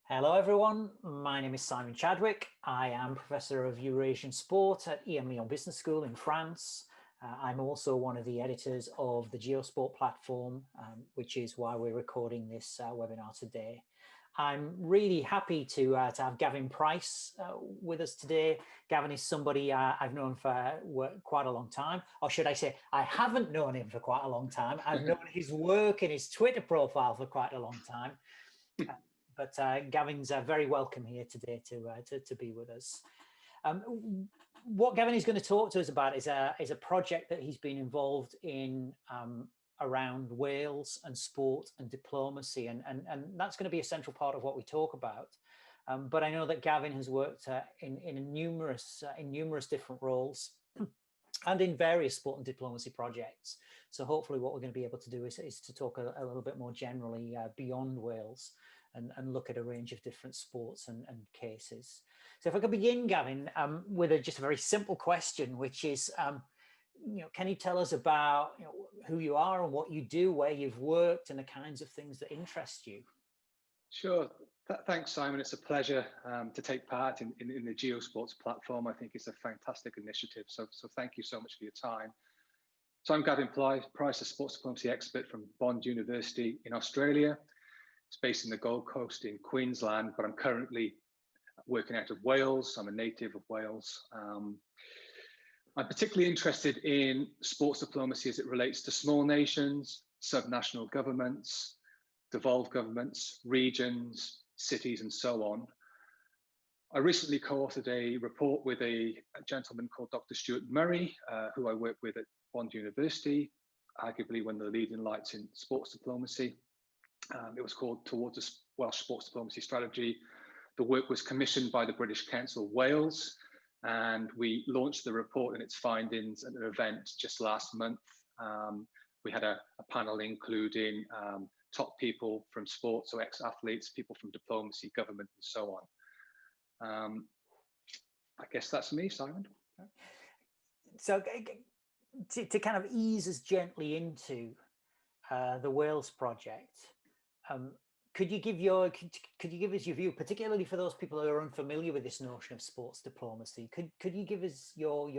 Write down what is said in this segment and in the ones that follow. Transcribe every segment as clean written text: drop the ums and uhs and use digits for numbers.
Hello everyone, my name is Simon Chadwick. I am Professor of Eurasian Sport at EM Lyon Business School in France. I'm also one of the editors of the GeoSport platform, which is why we're recording this webinar today. I'm really happy to have Gavin Price with us today. Gavin is somebody I've known for quite a long time, or should I say, I haven't known him for quite a long time. I've known his work and his Twitter profile for quite a long time. But Gavin's very welcome here today to be with us. What Gavin is going to talk to us about is a project that he's been involved in around Wales and sport and diplomacy, and that's going to be a central part of what we talk about. But I know that Gavin has worked in numerous different roles and in various sport and diplomacy projects. So hopefully what we're going to be able to do is to talk a little bit more generally beyond Wales and look at a range of different sports and cases. So if I could begin, Gavin, with just a very simple question, which is, can you tell us about who you are and what you do, where you've worked, and the kinds of things that interest you? Sure. Thanks, Simon. It's a pleasure to take part in the GeoSports platform. I think it's a fantastic initiative. So thank you so much for your time. So I'm Gavin Price, a sports diplomacy expert from Bond University in Australia. It's based in the Gold Coast in Queensland, but I'm currently working out of Wales. I'm a native of Wales. I'm particularly interested in sports diplomacy as it relates to small nations, subnational governments, devolved governments, regions, cities, and so on. I recently co-authored a report with a gentleman called Dr. Stuart Murray, who I work with at Bond University, arguably one of the leading lights in sports diplomacy. It was called Towards a Welsh Sports Diplomacy Strategy. The work was commissioned by the British Council Wales, and we launched the report and its findings at an event just last month. We had a panel including top people from sports, so ex-athletes, people from diplomacy, government, and so on. I guess that's me, Simon. So to kind of ease us gently into the Wales project, could you give us your view, particularly for those people who are unfamiliar with this notion of sports diplomacy? Could you give us your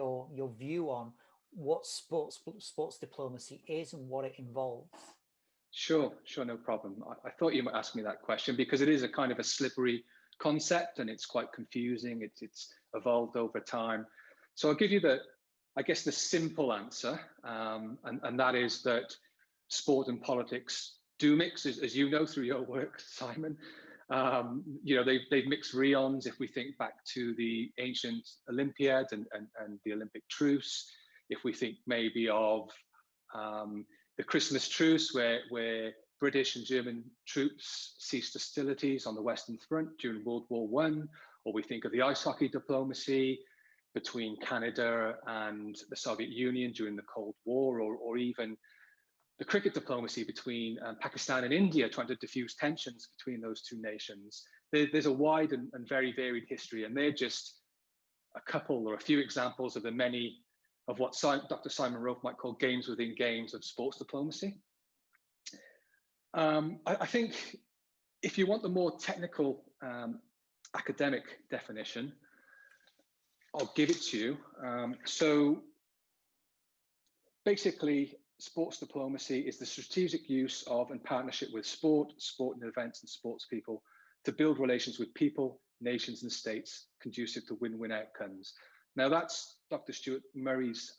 view on what sports diplomacy is and what it involves? Sure, no problem. I thought you might ask me that question because it is a kind of a slippery concept and it's quite confusing. It's evolved over time. So I'll give you the simple answer, and that is that sport and politics do mix, as you know through your work, Simon. They've mixed reons. If we think back to the ancient Olympiad and the Olympic truce, if we think maybe of the Christmas truce where British and German troops ceased hostilities on the Western Front during World War I, or we think of the ice hockey diplomacy between Canada and the Soviet Union during the Cold War, or even the cricket diplomacy between Pakistan and India, trying to diffuse tensions between those two nations. There's a wide and very varied history, and they're just a couple or a few examples of the many of what Dr. Simon Roth might call games within games of sports diplomacy. I think if you want the more technical academic definition, I'll give it to you. So basically, sports diplomacy is the strategic use of and partnership with sporting events and sports people to build relations with people, nations and states conducive to win-win outcomes. Now that's Dr. Stuart Murray's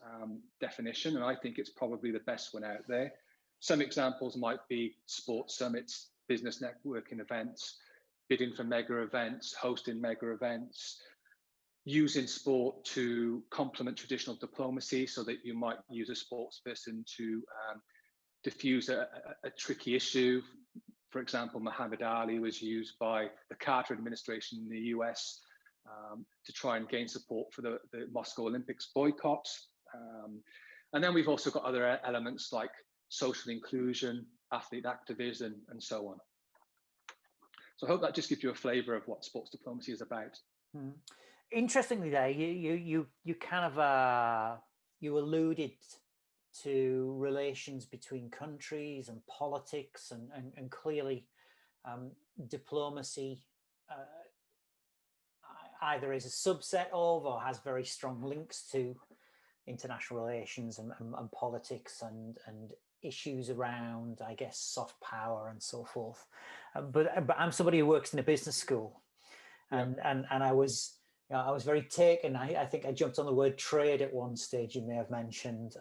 definition, and I think it's probably the best one out there. Some examples might be sports summits, business networking events, bidding for mega events, hosting mega events, using sport to complement traditional diplomacy, so that you might use a sports person to diffuse a tricky issue. For example, Muhammad Ali was used by the Carter administration in the US to try and gain support for the Moscow Olympics boycott. And then we've also got other elements like social inclusion, athlete activism, and so on. So I hope that just gives you a flavor of what sports diplomacy is about. Interestingly, there you kind of you alluded to relations between countries and politics, and clearly diplomacy either is a subset of or has very strong links to international relations and politics and issues around, I guess, soft power and so forth. But I'm somebody who works in a business school, and I was very taken. I think I jumped on the word trade at one stage. You may have mentioned.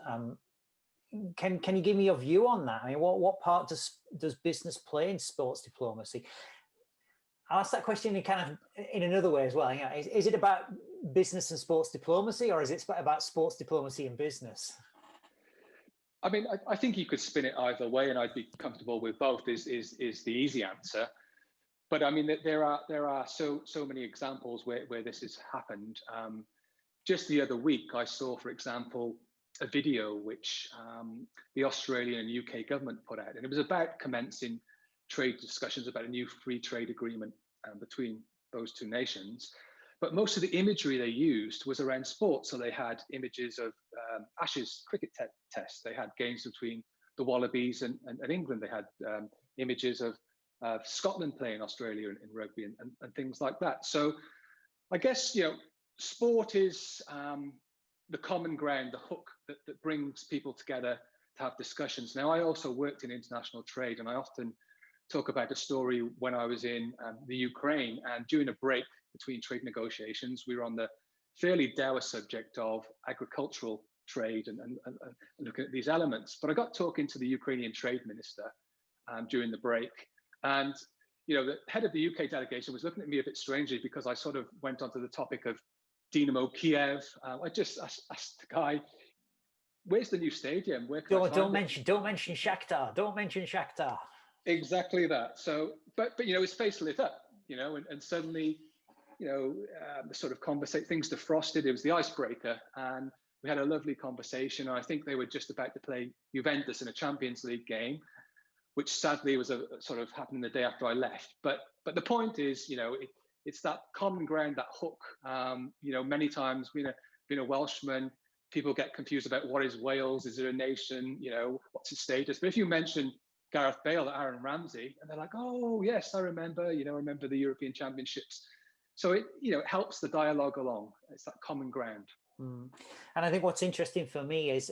Can you give me your view on that? I mean, what part does business play in sports diplomacy? I'll ask that question in another way as well. Is it about business and sports diplomacy, or is it about sports diplomacy and business? I mean, I think you could spin it either way, and I'd be comfortable with both. Is the easy answer. But I mean, there are so many examples where this has happened. Just the other week, I saw, for example, a video which the Australian and UK government put out, and it was about commencing trade discussions about a new free trade agreement between those two nations. But most of the imagery they used was around sport. So they had images of Ashes cricket tests. They had games between the Wallabies and England. They had images of Scotland playing Australia in rugby and things like that. So I guess, sport is the common ground, the hook that brings people together to have discussions. Now, I also worked in international trade, and I often talk about a story when I was in the Ukraine, and during a break between trade negotiations, we were on the fairly dour subject of agricultural trade and looking at these elements. But I got talking to the Ukrainian trade minister during the break, and the head of the UK delegation was looking at me a bit strangely because I sort of went onto the topic of Dynamo Kiev. I just asked the guy, "Where's the new stadium? Where can don't mention Shakhtar. Don't mention Shakhtar." Exactly that. So, but his face lit up, and suddenly, the sort of things defrosted. It was the icebreaker, and we had a lovely conversation. I think they were just about to play Juventus in a Champions League game, which sadly was a sort of happening the day after I left. But the point is, it's that common ground, that hook. Many times, being a Welshman, people get confused about what is Wales. Is it a nation? What's its status? But if you mention Gareth Bale, Aaron Ramsey, and they're like, "Oh yes, I remember. I remember the European Championships." So it helps the dialogue along. It's that common ground. And I think what's interesting for me is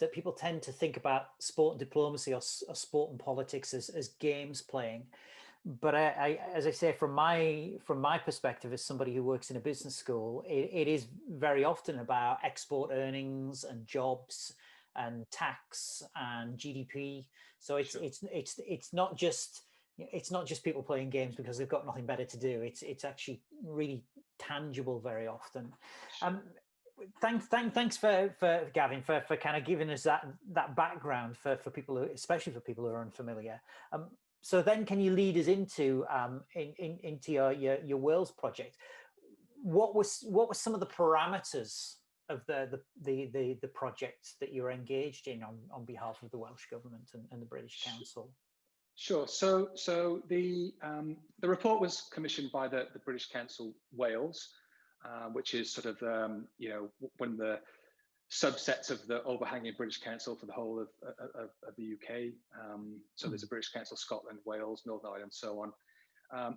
that people tend to think about sport diplomacy or sport and politics as games playing. But as I say, from my perspective as somebody who works in a business school, it is very often about export earnings and jobs and tax and GDP. So it's not just people playing games because they've got nothing better to do. It's actually really tangible very often. Thanks for Gavin for kind of giving us that background for people especially for people who are unfamiliar. So then, can you lead us into your Wales project? What were some of the parameters of the project that you were engaged in on behalf of the Welsh government and the British Council? Sure. So the report was commissioned by the British Council Wales, which is sort of one of the subsets of the overhanging British Council for the whole of the UK. So there's a British Council, Scotland, Wales, Northern Ireland, so on.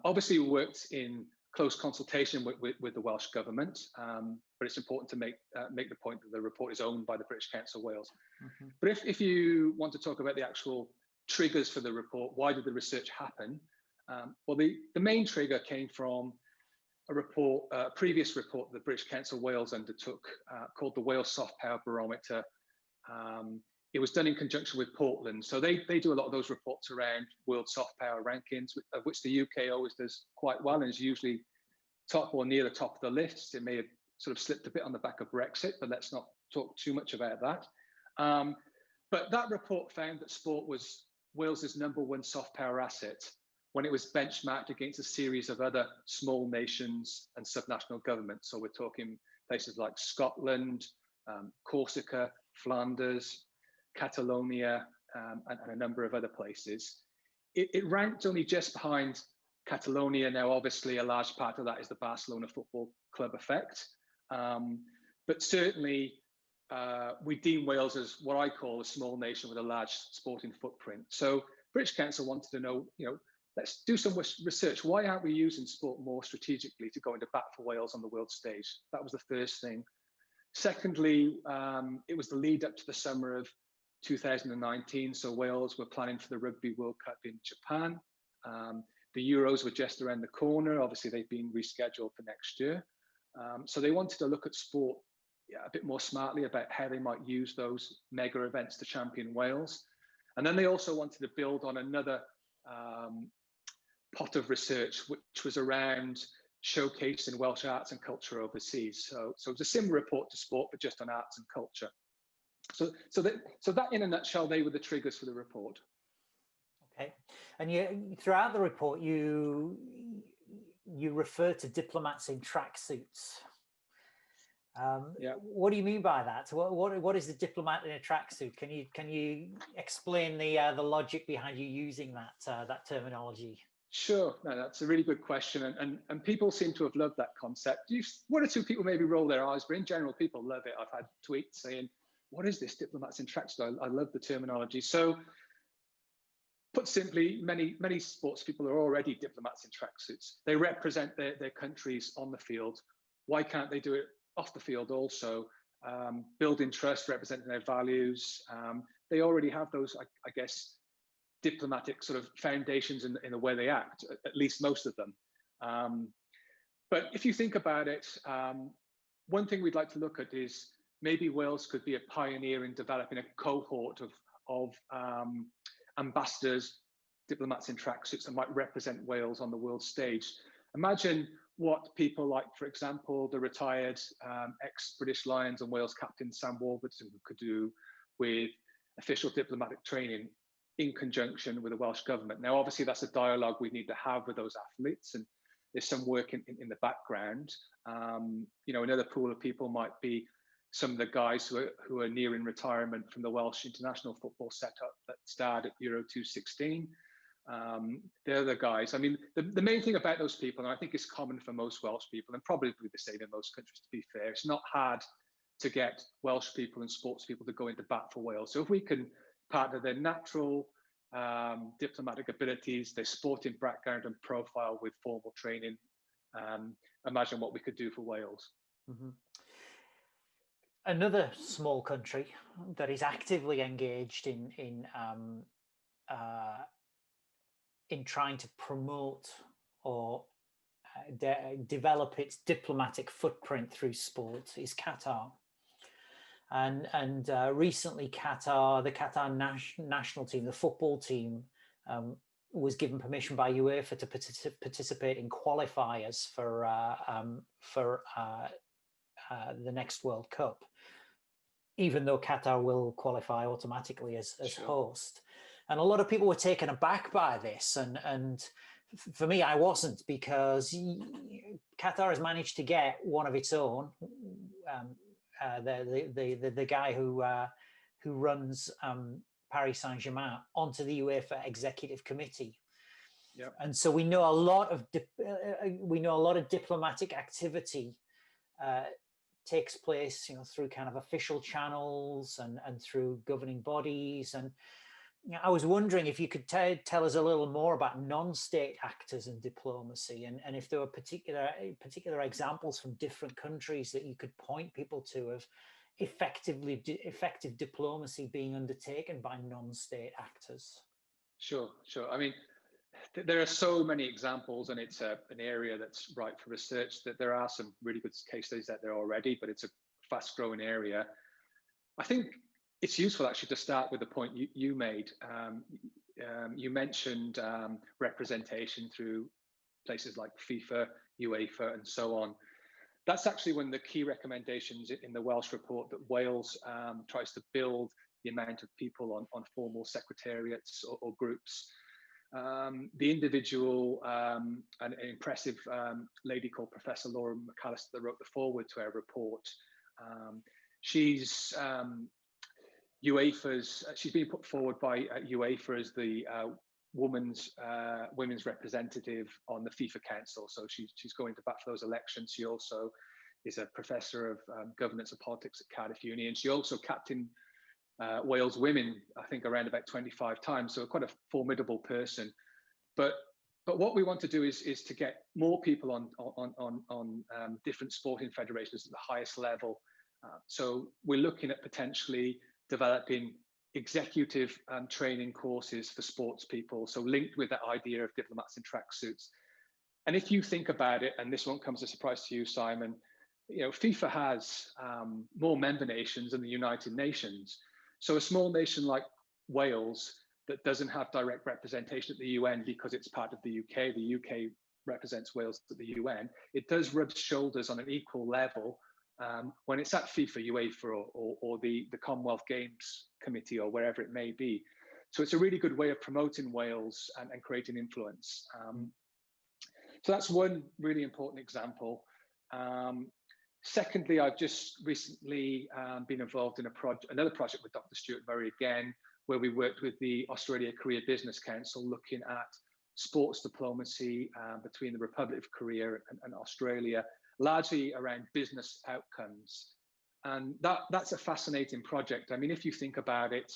Obviously, we worked in close consultation with the Welsh government, but it's important to make the point that the report is owned by the British Council Wales. But if you want to talk about the actual triggers for the report, why did the research happen? Well, the main trigger came from a previous report the British Council Wales undertook called the Wales Soft Power Barometer. It was done in conjunction with Portland. So they do a lot of those reports around world soft power rankings, of which the UK always does quite well and is usually top or near the top of the list. It may have sort of slipped a bit on the back of Brexit, but let's not talk too much about that. But that report found that sport was Wales's #1 soft power asset when it was benchmarked against a series of other small nations and subnational governments. So we're talking places like Scotland, Corsica, Flanders, Catalonia, and a number of other places. It ranked only just behind Catalonia. Now, obviously, a large part of that is the Barcelona Football Club effect. But certainly, we deem Wales as what I call a small nation with a large sporting footprint. So British Council wanted to know, let's do some research. Why aren't we using sport more strategically to go into bat for Wales on the world stage? That was the first thing. Secondly, it was the lead up to the summer of 2019. So Wales were planning for the Rugby World Cup in Japan. The Euros were just around the corner. Obviously, they've been rescheduled for next year. So they wanted to look at sport a bit more smartly about how they might use those mega events to champion Wales. And then they also wanted to build on another pot of research, which was around showcasing Welsh arts and culture overseas. So it was a similar report to sport, but just on arts and culture. So that in a nutshell, they were the triggers for the report. Okay, and throughout the report, you refer to diplomats in tracksuits. What do you mean by that? What is the diplomat in a tracksuit? Can you explain the logic behind you using that terminology? Sure, no, that's a really good question, and people seem to have loved that concept. One or two people maybe roll their eyes, but in general, people love it. I've had tweets saying, "What is this, diplomats in tracksuits?" I love the terminology. So, put simply, many sports people are already diplomats in tracksuits. They represent their countries on the field. Why can't they do it off the field also? Building trust, representing their values. They already have those, I guess, diplomatic sort of foundations in the way they act, at least most of them. But if you think about it, one thing we'd like to look at is maybe Wales could be a pioneer in developing a cohort of ambassadors, diplomats in tracksuits that might represent Wales on the world stage. Imagine what people like, for example, the retired ex-British Lions and Wales captain Sam Warburton could do with official diplomatic training in conjunction with the Welsh government. Now, obviously, that's a dialogue we need to have with those athletes, and there's some work in the background. Another pool of people might be some of the guys who are nearing retirement from the Welsh international football setup that starred at Euro 2016. The other guys, I mean, the main thing about those people, and I think it's common for most Welsh people, and probably the same in most countries, to be fair, it's not hard to get Welsh people and sports people to go into bat for Wales. So if we can partner their natural diplomatic abilities, their sporting background and profile with formal training, imagine what we could do for Wales. Mm-hmm. Another small country that is actively engaged in trying to promote or develop its diplomatic footprint through sport is Qatar. And recently, the Qatar national team, the football team, was given permission by UEFA to participate in qualifiers for the next World Cup, even though Qatar will qualify automatically as sure. host. And a lot of people were taken aback by this, and for me, I wasn't, because Qatar has managed to get one of its own. The guy who runs Paris Saint-Germain onto the UEFA executive committee. Yep. And so we know a lot of diplomatic activity takes place, through kind of official channels and through governing bodies. And I was wondering if you could tell us a little more about non-state actors in diplomacy, and if there were particular examples from different countries that you could point people to of effective diplomacy being undertaken by non-state actors. Sure. I mean, there are so many examples, and it's an area that's ripe for research. That there are some really good case studies out there already, but it's a fast-growing area. I think it's useful actually to start with the point you made. You mentioned representation through places like FIFA, UEFA, and so on. That's actually one of the key recommendations in the Welsh report, that Wales tries to build the amount of people on formal secretariats or groups. The individual, an impressive lady called Professor Laura McAllister, that wrote the foreword to our report. She's she's been put forward by UEFA as the women's representative on the FIFA Council. So she's going to bat for those elections. She also is a professor of governance and politics at Cardiff Uni, and she also captained Wales women, I think, around about 25 times. So quite a formidable person. But what we want to do is to get more people on different sporting federations at the highest level. So we're looking at potentially developing executive training courses for sports people, so linked with that idea of diplomats in tracksuits. And if you think about it, and this won't come as a surprise to you, Simon, you know, FIFA has more member nations than the United Nations. So a small nation like Wales that doesn't have direct representation at the UN because it's part of the UK represents Wales at the UN, it does rub shoulders on an equal level when it's at FIFA, UEFA, or the Commonwealth Games Committee, or wherever it may be. So it's a really good way of promoting Wales and creating influence. So that's one really important example. Secondly, I've just recently been involved in another project with Dr. Stuart Murray again, where we worked with the Australia Korea Business Council, looking at sports diplomacy between the Republic of Korea and Australia, largely around business outcomes. And that's a fascinating project. I mean, if you think about it,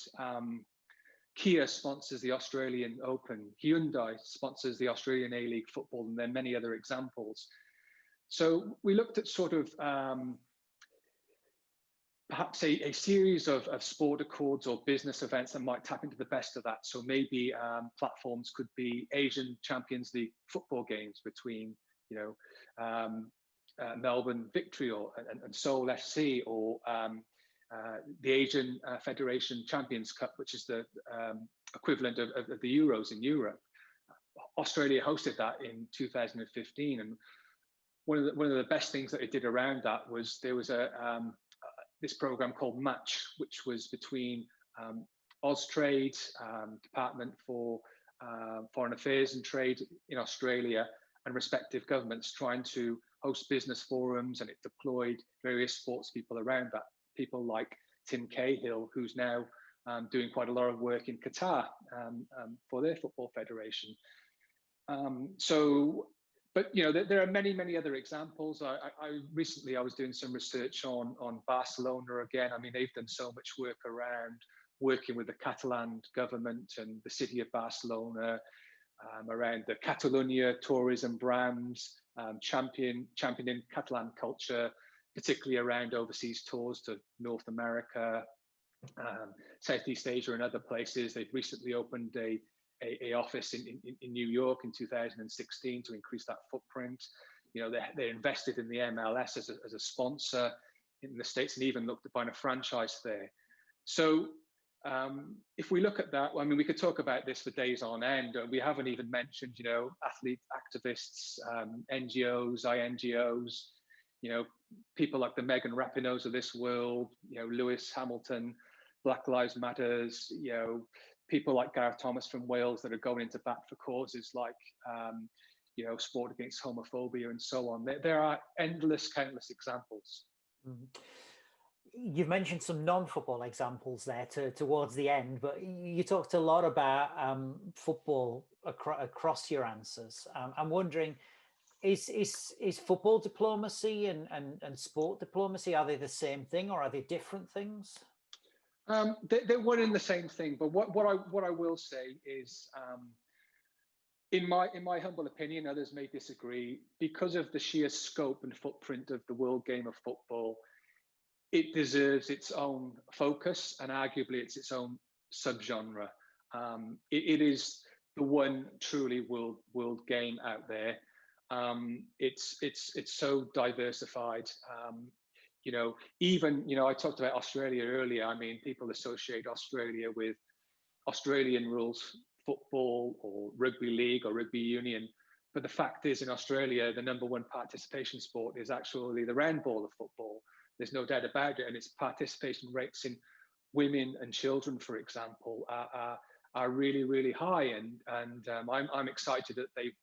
Kia sponsors the Australian Open, Hyundai sponsors the Australian A-League football, and there are many other examples. So we looked at sort of perhaps a series of sport accords or business events that might tap into the best of that. So maybe platforms could be Asian Champions League football games between, you know, Melbourne Victory and Seoul FC, or the Asian Federation Champions Cup, which is the equivalent of the Euros in Europe. Australia hosted that in 2015, and one of the best things that it did around that was there was this program called Match, which was between Austrade, Department for Foreign Affairs and Trade in Australia, and respective governments trying to host business forums, and it deployed various sports people around that. People like Tim Cahill, who's now doing quite a lot of work in Qatar for their football federation. But you know, there are many other examples. Recently I was doing some research on Barcelona again. I mean, they've done so much work around working with the Catalan government and the city of Barcelona, around the Catalonia tourism brands, championing Catalan culture, particularly around overseas tours to North America, Southeast Asia, and other places. They've recently opened a office in New York in 2016 to increase that footprint. You know, they invested in the MLS as a sponsor in the States, and even looked at buying a franchise there. So if we look at that, I mean, we could talk about this for days on end. We haven't even mentioned, you know, athlete activists, NGOs, INGOs, you know, people like the Megan Rapinoes of this world, you know, Lewis Hamilton, Black Lives Matters, you know, people like Gareth Thomas from Wales that are going into bat for causes like, you know, sport against homophobia and so on. There are countless examples. Mm-hmm. You've mentioned some non-football examples there towards the end, but you talked a lot about football across your answers. I'm wondering, is football diplomacy and sport diplomacy, are they the same thing or are they different things? They're one and the same thing, but what I will say is, in my humble opinion, others may disagree, because of the sheer scope and footprint of the world game of football, it deserves its own focus, and arguably it's its own subgenre. It is the one truly world game out there. It's so diversified. You know, even, you know, I talked about Australia earlier. I mean, people associate Australia with Australian rules football or rugby league or rugby union. But the fact is, in Australia, the #1 participation sport is actually the round ball of football. There's no doubt about it. And its participation rates in women and children, for example, are really, really high. And I'm excited that they've,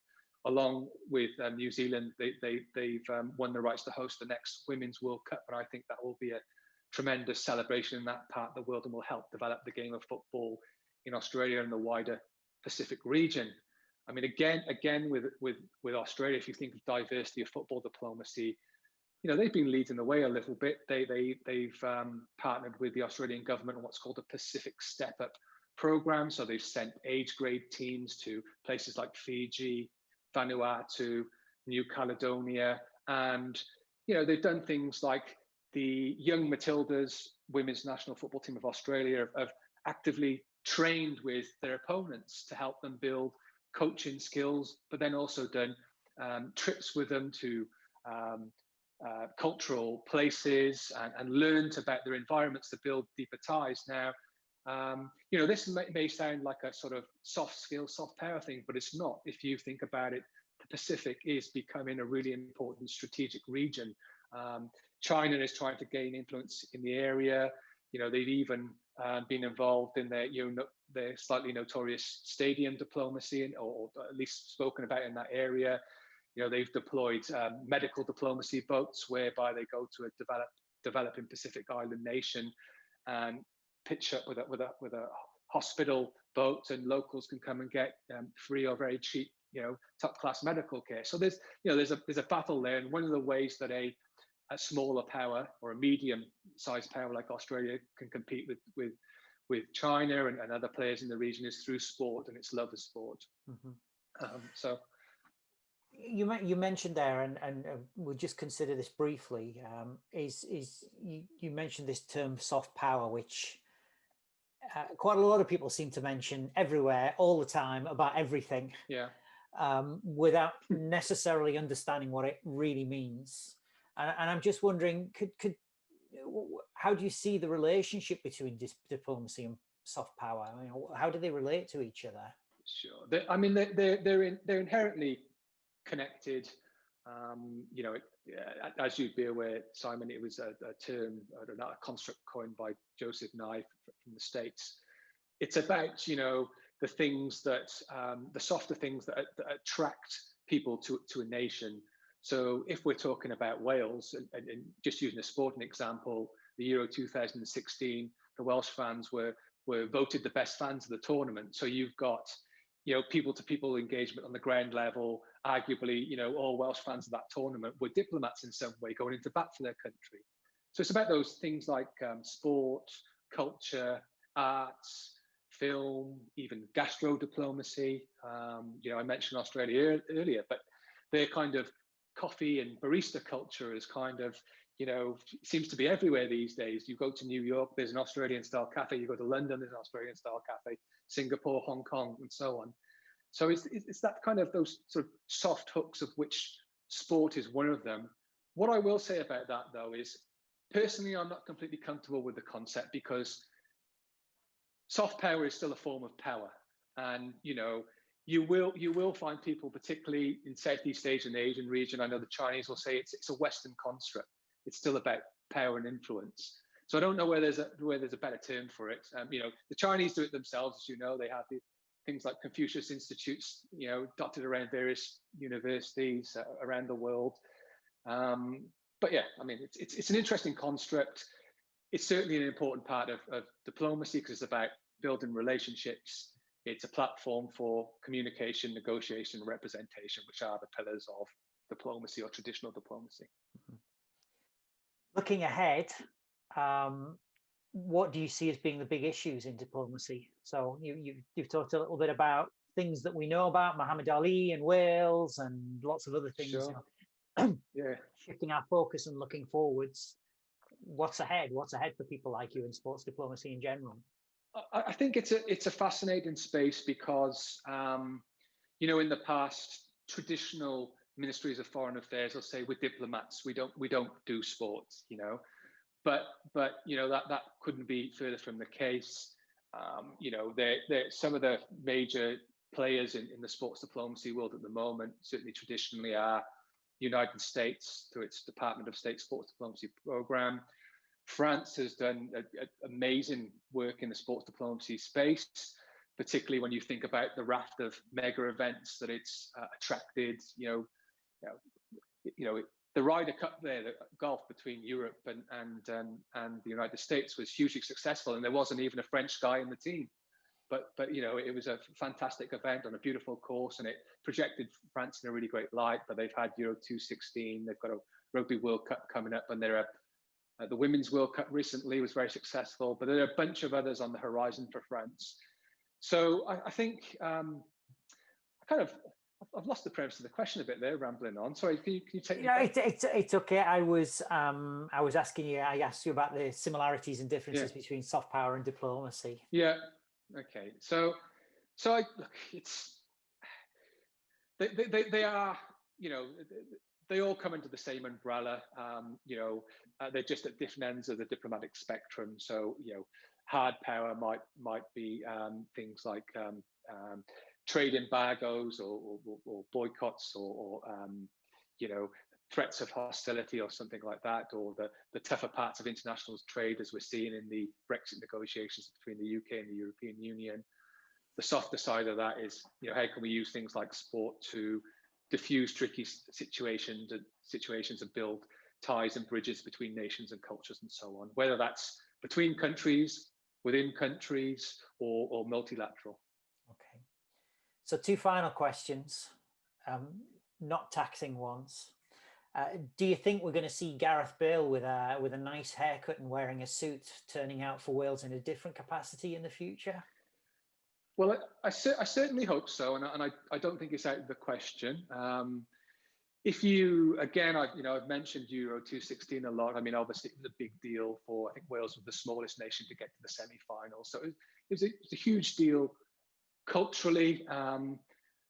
along with New Zealand, they've won the rights to host the next Women's World Cup. And I think that will be a tremendous celebration in that part of the world and will help develop the game of football in Australia and the wider Pacific region. I mean, again, with Australia, if you think of diversity of football diplomacy, they've been leading the way a little bit. They've partnered with the Australian government on what's called the Pacific Step Up program. So they've sent age grade teams to places like Fiji, Vanuatu, New Caledonia, and they've done things like the Young Matildas women's national football team of Australia have actively trained with their opponents to help them build coaching skills, but then also done trips with them to cultural places and learned about their environments to build deeper ties. Now, this may sound like a sort of soft skill, soft power thing, but it's not. If you think about it, the Pacific is becoming a really important strategic region. China is trying to gain influence in the area. They've even been involved in their slightly notorious stadium diplomacy, or at least spoken about in that area. They've deployed medical diplomacy boats whereby they go to a developing Pacific Island nation and pitch up with a hospital boat, and locals can come and get free or very cheap, top class medical care. So there's a battle there, and one of the ways that a smaller power or a medium-sized power like Australia can compete with China and other players in the region is through sport and its love of sport. Mm-hmm. So you mentioned there, and we'll just consider this briefly. You mentioned this term soft power, which quite a lot of people seem to mention everywhere, all the time, about everything. Yeah. Without necessarily understanding what it really means. And I'm just wondering, how do you see the relationship between diplomacy and soft power? How do they relate to each other? Sure. They're inherently connected. As you'd be aware, Simon, it was a term, a construct coined by Joseph Nye from the States. It's about the things that the softer things that attract people to a nation. So if we're talking about Wales, and just using a sporting example, the Euro 2016, the Welsh fans were voted the best fans of the tournament. So you've got people-to-people engagement on the ground level. Arguably, all Welsh fans of that tournament were diplomats in some way, going into bat for their country. So it's about those things like sport, culture, arts, film, even gastro diplomacy. I mentioned Australia earlier, but their kind of coffee and barista culture is kind of, seems to be everywhere these days. You go to New York, there's an Australian style cafe. You go to London, there's an Australian style cafe. Singapore, Hong Kong, and so on. So it's that kind of those sort of soft hooks, of which sport is one of them. What I will say about that, though, is personally, I'm not completely comfortable with the concept, because soft power is still a form of power. And, you will find people, particularly in Southeast Asia and the Asian region, I know the Chinese will say it's a Western construct. It's still about power and influence. So I don't know where there's a better term for it. The Chinese do it themselves, as you know. They have things like Confucius Institutes, dotted around various universities around the world. But yeah, it's an interesting construct. It's certainly an important part of diplomacy, because it's about building relationships. It's a platform for communication, negotiation, and representation, which are the pillars of diplomacy or traditional diplomacy. Mm-hmm. Looking ahead, what do you see as being the big issues in diplomacy? So you've talked a little bit about things that we know about, Muhammad Ali and Wales and lots of other things. Sure. Yeah. Shifting our focus and looking forwards. What's ahead? What's ahead for people like you in sports diplomacy in general? I think it's a fascinating space, because in the past, traditional ministries of foreign affairs will say, we're diplomats, we don't do sports, but that couldn't be further from the case. They're some of the major players in the sports diplomacy world at the moment, certainly traditionally, are the United States through its Department of State sports diplomacy program. France has done amazing work in the sports diplomacy space, particularly when you think about the raft of mega events that it's attracted. The Ryder Cup there, the golf between Europe and the United States, was hugely successful, and there wasn't even a French guy in the team. but you know, it was a fantastic event on a beautiful course, and it projected France in a really great light. But they've had Euro 2016, they've got a Rugby World Cup coming up, and the Women's World Cup recently was very successful, but there are a bunch of others on the horizon for France. So I think I've lost the premise of the question a bit there, rambling on. Sorry, can you take me back? It's okay. I was asking you. I asked you about the similarities and differences between soft power and diplomacy. Yeah. Okay. So look, it's they are, you know, they all come under the same umbrella. You know, they're just at different ends of the diplomatic spectrum. So, you know, hard power might be things like trade embargoes or boycotts or you know, threats of hostility or something like that, or the tougher parts of international trade, as we're seeing in the Brexit negotiations between the UK and the European Union. The softer side of that is, you know, how can we use things like sport to diffuse tricky situations and build ties and bridges between nations and cultures and so on, whether that's between countries, within countries, or multilateral. Okay. So 2 final questions, not taxing ones. Do you think we're going to see Gareth Bale with a nice haircut and wearing a suit turning out for Wales in a different capacity in the future? Well, I certainly hope so, and I don't think it's out of the question. If you, again, I've mentioned Euro 2016 a lot. I mean, obviously it was a big deal for, I think Wales was the smallest nation to get to the semi-final, so it was a huge deal culturally.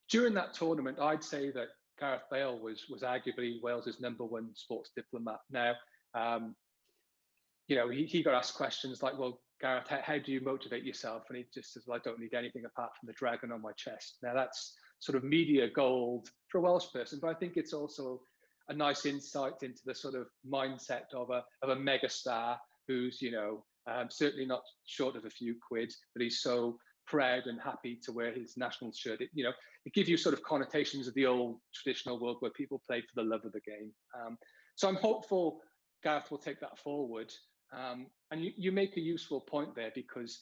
During that tournament, I'd say that Gareth Bale was arguably Wales's #1 sports diplomat. Now, you know, he got asked questions like, well, Gareth, how do you motivate yourself? And he just says, well, I don't need anything apart from the dragon on my chest. Now, that's sort of media gold for a Welsh person, but I think it's also a nice insight into the sort of mindset of a mega star who's, you know, certainly not short of a few quid, but he's so proud and happy to wear his national shirt. It gives you sort of connotations of the old traditional world where people played for the love of the game. So I'm hopeful Gareth will take that forward. And you make a useful point there, because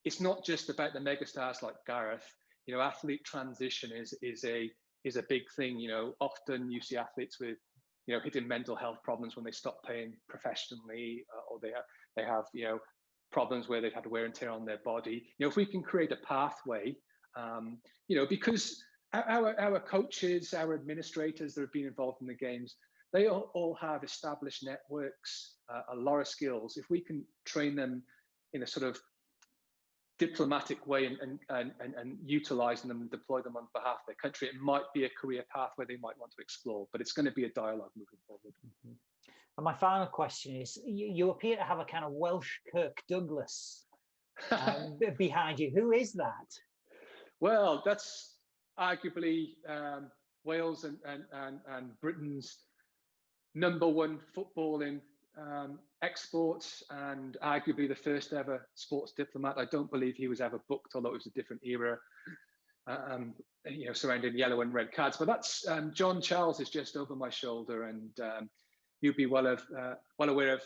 it's not just about the megastars like Gareth. You know, athlete transition is a big thing. You know, often you see athletes with, you know, hitting mental health problems when they stop playing professionally, or they have you know, problems where they've had wear and tear on their body. You know, if we can create a pathway, you know, because our coaches, our administrators that have been involved in the games, they all have established networks, a lot of skills. If we can train them in a sort of diplomatic way and utilizing them and deploy them on behalf of their country, it might be a career path where they might want to explore, but it's going to be a dialogue moving forward. Mm-hmm. And my final question is, you appear to have a kind of Welsh Kirk Douglas behind you. Who is that? Well, that's arguably Wales and Britain's #1 footballing exports, and arguably the first ever sports diplomat. I don't believe he was ever booked, although it was a different era, you know, surrounding yellow and red cards. But that's John Charles is just over my shoulder, and you'd be well aware of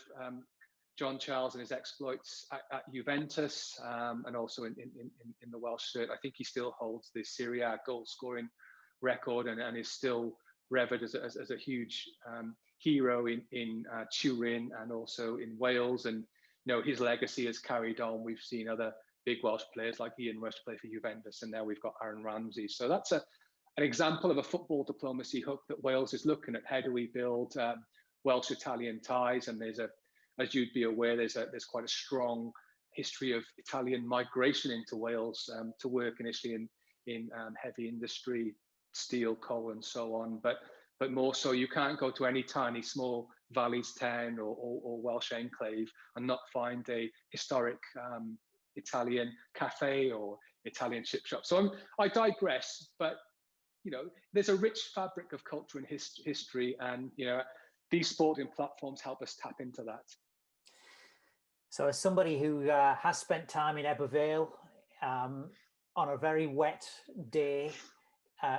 John Charles and his exploits at Juventus, and also in the Welsh shirt. I think he still holds the Serie A goal scoring record, and is still revered as a huge hero in Turin and also in Wales. And you know, his legacy has carried on. We've seen other big Welsh players like Ian Rush play for Juventus, and now we've got Aaron Ramsey. So that's an example of a football diplomacy hook that Wales is looking at. How do we build Welsh-Italian ties? And as you'd be aware, there's quite a strong history of Italian migration into Wales to work initially in heavy industry, steel, coal, and so on. But more so, you can't go to any tiny small valleys town or Welsh enclave and not find a historic Italian cafe or Italian chip shop. So I digress, but you know, there's a rich fabric of culture and history, and you know, these sporting platforms help us tap into that. So as somebody who has spent time in Ebervale on a very wet day,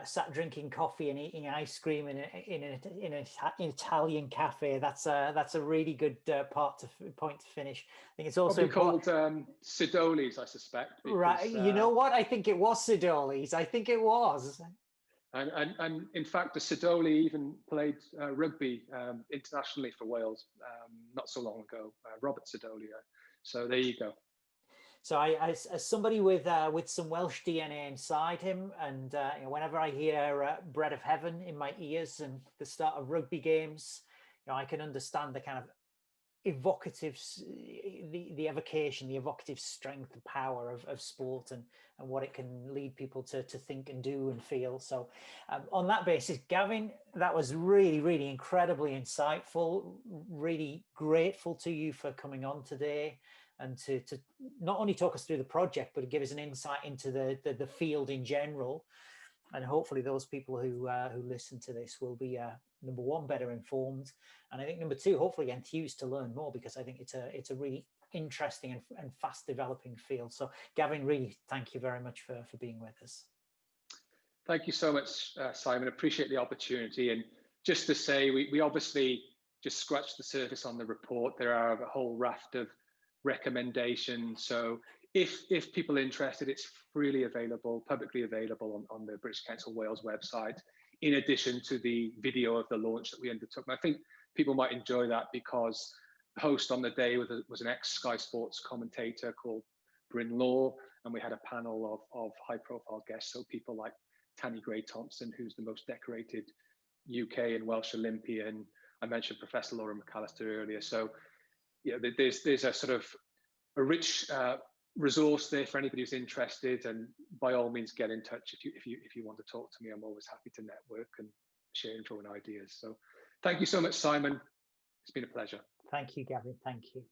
sat drinking coffee and eating ice cream in an Italian cafe. That's a really good point to finish. I think it's also called Sidoli's, I suspect. Because, right. You know what? I think it was Sidoli's. I think it was. And in fact, the Sidoli even played rugby internationally for Wales not so long ago. Robert Sidoli. So there you go. So as somebody with some Welsh DNA inside him, and whenever I hear "Bread of Heaven" in my ears and the start of rugby games, I can understand the kind of evocative, the evocation, the evocative strength and power of sport, and what it can lead people to think and do and feel. So on that basis, Gavin, that was really, really incredibly insightful. Really grateful to you for coming on today, and to not only talk us through the project, but to give us an insight into the field in general. And hopefully those people who listen to this will be number one, better informed, and I think number two, hopefully enthused to learn more, because I think it's a really interesting and fast developing field. So Gavin, really thank you very much for being with us. Thank you so much, Simon. Appreciate the opportunity. And just to say, we obviously just scratched the surface on the report. There are a whole raft of recommendations. So if people are interested, it's freely available, publicly available on the British Council Wales website, in addition to the video of the launch that we undertook. And I think people might enjoy that, because the host on the day was an ex-Sky Sports commentator called Bryn Law, and we had a panel of high-profile guests, so people like Tanni Gray-Thompson, who's the most decorated UK and Welsh Olympian. I mentioned Professor Laura McAllister earlier. So there's a sort of a rich resource there for anybody who's interested, and by all means get in touch if you want to talk to me. I'm always happy to network and share info and ideas. So thank you so much, Simon. It's been a pleasure. Thank you, Gavin. Thank you.